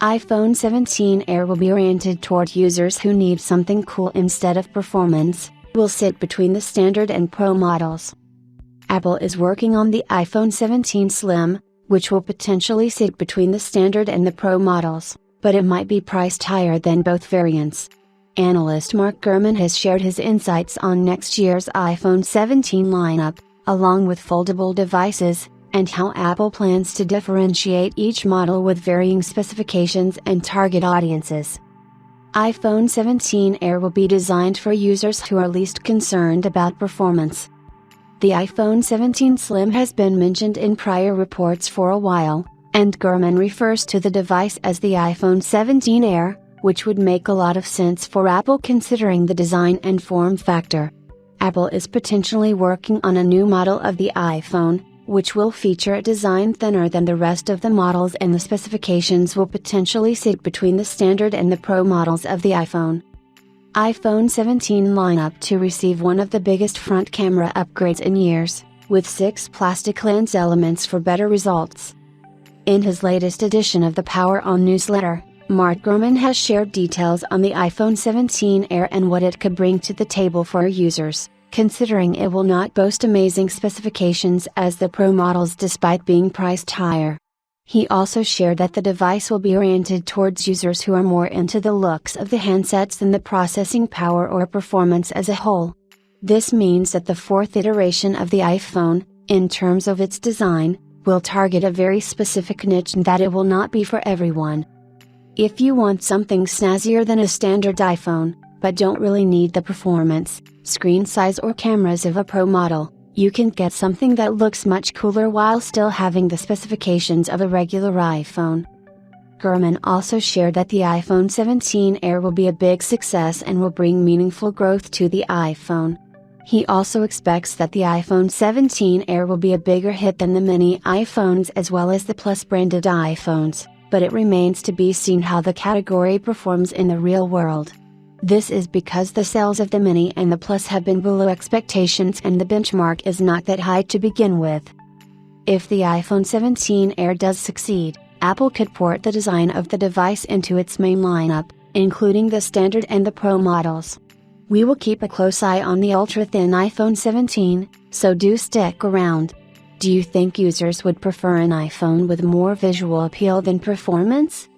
iPhone 17 Air will be oriented toward users who need something cool instead of performance, will sit between the standard and Pro models. Apple is working on the iPhone 17 Slim, which will potentially sit between the standard and the Pro models, but it might be priced higher than both variants. Analyst Mark Gurman has shared his insights on next year's iPhone 17 lineup, along with foldable devices, and how Apple plans to differentiate each model with varying specifications and target audiences. iPhone 17 Air will be designed for users who are least concerned about performance. The iPhone 17 Slim has been mentioned in prior reports for a while, and Gurman refers to the device as the iPhone 17 Air, which would make a lot of sense for Apple considering the design and form factor. Apple is potentially working on a new model of the iPhone, which will feature a design thinner than the rest of the models, and the specifications will potentially sit between the standard and the Pro models of the iPhone. iPhone 17 lineup to receive one of the biggest front camera upgrades in years, with 6 plastic lens elements for better results. In his latest edition of the Power On newsletter, Mark Gurman has shared details on the iPhone 17 Air and what it could bring to the table for users, considering it will not boast amazing specifications as the Pro models despite being priced higher. He also shared that the device will be oriented towards users who are more into the looks of the handsets than the processing power or performance as a whole. This means that the fourth iteration of the iPhone, in terms of its design, will target a very specific niche and that it will not be for everyone. If you want something snazzier than a standard iPhone, but don't really need the performance, screen size or cameras of a Pro model, you can get something that looks much cooler while still having the specifications of a regular iPhone. Gurman also shared that the iPhone 17 Air will be a big success and will bring meaningful growth to the iPhone. He also expects that the iPhone 17 Air will be a bigger hit than the mini iPhones as well as the Plus branded iPhones, but it remains to be seen how the category performs in the real world. This is because the sales of the Mini and the Plus have been below expectations and the benchmark is not that high to begin with. If the iPhone 17 Air does succeed, Apple could port the design of the device into its main lineup, including the standard and the Pro models. We will keep a close eye on the ultra-thin iPhone 17, so do stick around. Do you think users would prefer an iPhone with more visual appeal than performance?